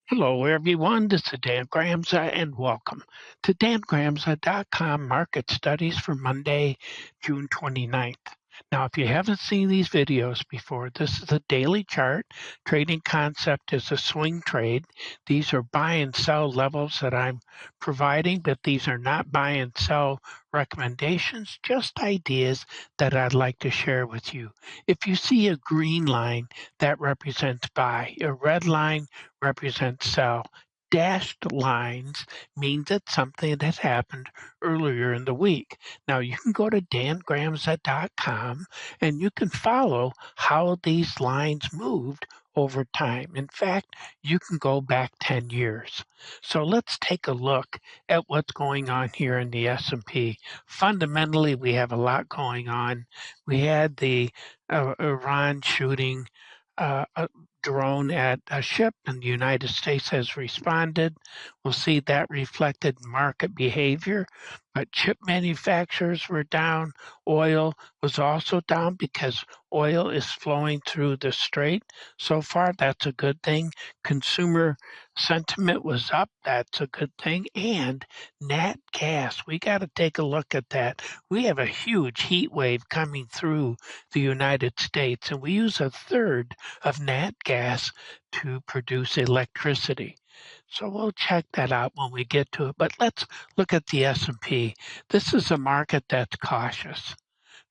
Hello, everyone. This is Dan Gramza, and welcome to dangramza.com Market Studies for Monday, June 29th. Now, if you haven't seen these videos before, this is a daily chart. Trading concept is a swing trade. These are buy and sell levels that I'm providing, but these are not buy and sell recommendations, just ideas that I'd like to share with you. If you see a green line, that represents buy. A red line represents sell. Dashed lines mean that something that happened earlier in the week. Now you can go to dangramza.com and you can follow how these lines moved over time. In fact, you can go back 10 years. So let's take a look at what's going on here in the S&P. Fundamentally, we have a lot going on. We had the Iran shooting a drone at a ship, and the United States has responded. We'll see that reflected in market behavior. But chip manufacturers were down. Oil was also down because oil is flowing through the strait. So far, that's a good thing. Consumer sentiment was up. That's a good thing. And nat gas, we got to take a look at that. We have a huge heat wave coming through the United States, and we use a third of nat gas to produce electricity. So we'll check that out when we get to it. But let's look at the S&P. This is a market that's cautious.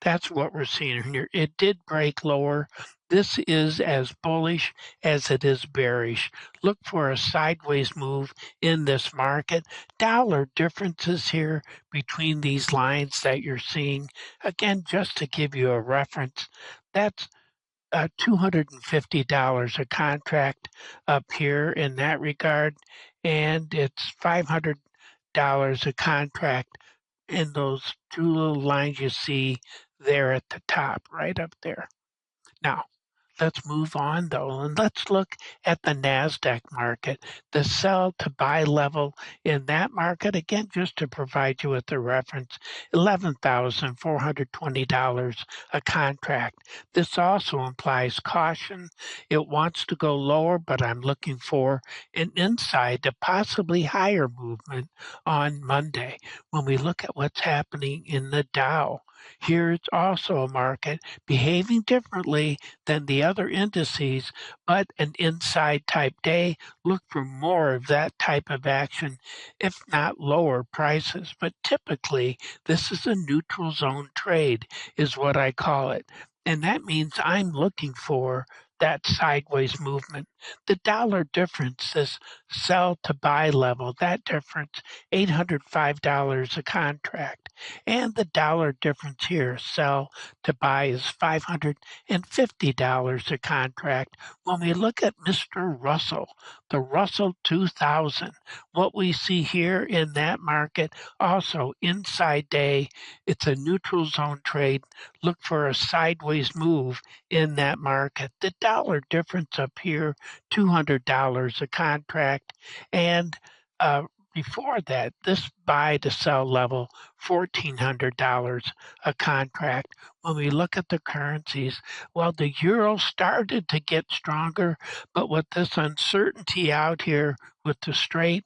That's what we're seeing here. It did break lower. This is as bullish as it is bearish. Look for a sideways move in this market. Dollar differences here between these lines that you're seeing. Again, just to give you a reference, that's $250 a contract up here in that regard, and it's $500 a contract in those two little lines you see there at the top, right up there. Now, let's move on though, and let's look at the NASDAQ market, the sell to buy level in that market. Again, just to provide you with a reference, $11,420 a contract. This also implies caution. It wants to go lower, but I'm looking for an inside to possibly higher movement on Monday. When we look at what's happening in the Dow, here it's also a market behaving differently than the other indices, but an inside type day. Look for more of that type of action, if not lower prices. But typically, this is a neutral zone trade, is what I call it. And that means I'm looking for that sideways movement. The dollar difference, this sell to buy level, that difference, $805 a contract. And the dollar difference here, sell to buy, is $550 a contract. When we look at Mr. Russell, the Russell 2000, what we see here in that market, also inside day, it's a neutral zone trade. Look for a sideways move in that market. The dollar difference up here, $200 a contract. And before that, this buy to sell level, $1,400 a contract. When we look at the currencies, well, the euro started to get stronger, but with this uncertainty out here with the straight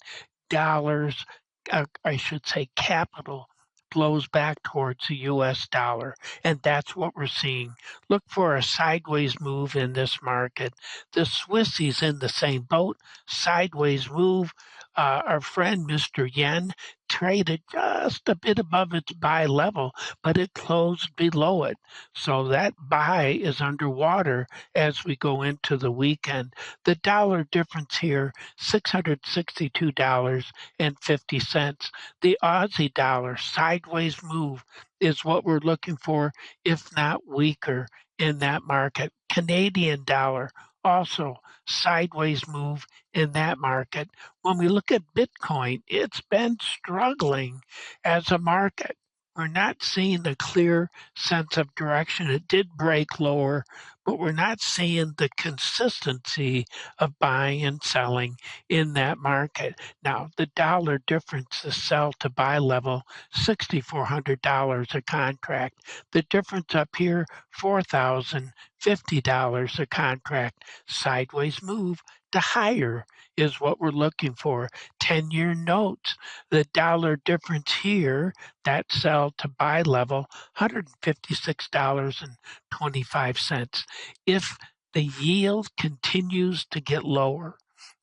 dollars, I should say capital, flows back towards the US dollar, and that's what we're seeing. Look for a sideways move in this market. The Swissie's in the same boat, sideways move. Our friend Mr. Yen traded just a bit above its buy level, but it closed below it. So that buy is underwater as we go into the weekend. The dollar difference here, $662.50. The Aussie dollar sideways move is what we're looking for, if not weaker in that market. Canadian dollar also sideways move in that market. When we look at Bitcoin, it's been struggling as a market. We're not seeing the clear sense of direction. It did break lower, but we're not seeing the consistency of buying and selling in that market. Now, the dollar difference, the sell to buy level, $6,400 a contract. The difference up here, $4,050 a contract. Sideways move, to higher is what we're looking for. 10-year notes, the dollar difference here, that sell to buy level, $156.25. If the yield continues to get lower,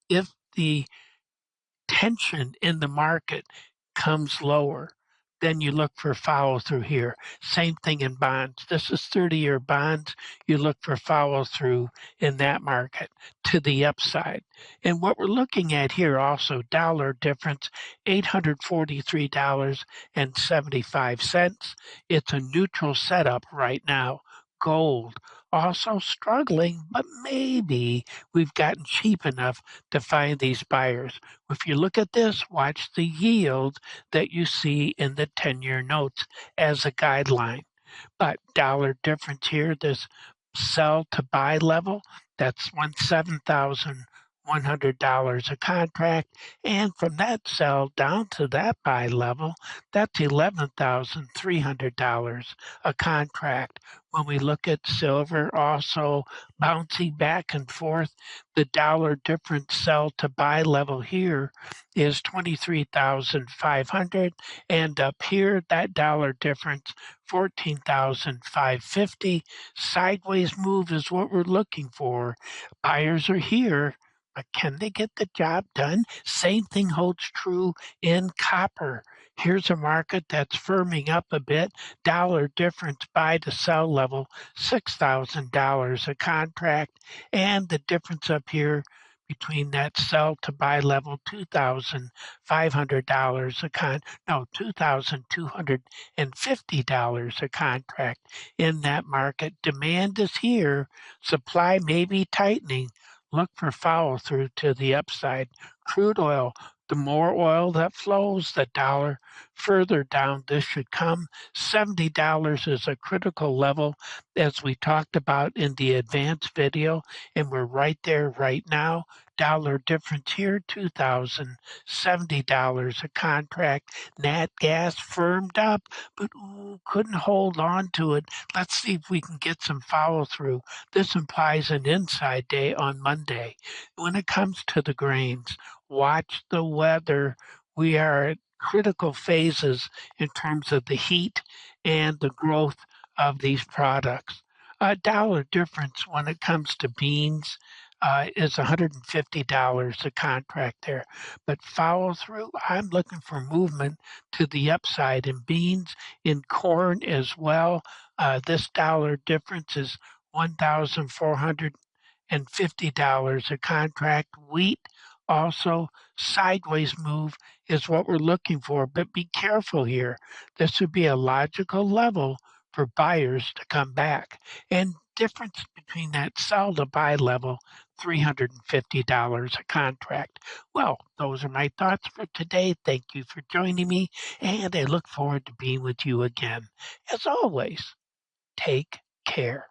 if the tension in the market comes lower, then you look for follow through here. Same thing in bonds. This is 30-year bonds. You look for follow through in that market to the upside. And what we're looking at here also, dollar difference, $843.75. It's a neutral setup right now. Gold also struggling, but maybe we've gotten cheap enough to find these buyers. If you look at this, watch the yield that you see in the 10-year notes as a guideline. But dollar difference here, this sell to buy level, that's $17,100 a contract. And from that sell down to that buy level, that's $11,300 a contract. When we look at silver, also bouncing back and forth, the dollar difference sell to buy level here is 23,500, and up here that dollar difference 14,550. Sideways move is what we're looking for. Buyers are here, but can they get the job done? Same thing holds true in copper. Here's a market that's firming up a bit. Dollar difference buy to sell level, $6,000 a contract, and the difference up here between that sell to buy level, $2,500 $2,250 a contract in that market. Demand is here, supply may be tightening. Look for follow through to the upside. Crude oil, the more oil that flows, the dollar further down this should come. $70 is a critical level, as we talked about in the advanced video, and we're right there right now. Dollar difference here, $2,070 a contract. Nat gas firmed up, but couldn't hold on to it. Let's see if we can get some follow through. This implies an inside day on Monday. When it comes to the grains, watch the weather. We are at critical phases in terms of the heat and the growth of these products. A dollar difference when it comes to beans is $150 a contract there. But follow through, I'm looking for movement to the upside in beans, in corn as well. This dollar difference is $1,450 a contract. Wheat also sideways move is what we're looking for, but be careful here. This would be a logical level for buyers to come back. And difference between that sell to buy level, $350 a contract. Well, those are my thoughts for today. Thank you for joining me, and I look forward to being with you again. As always, take care.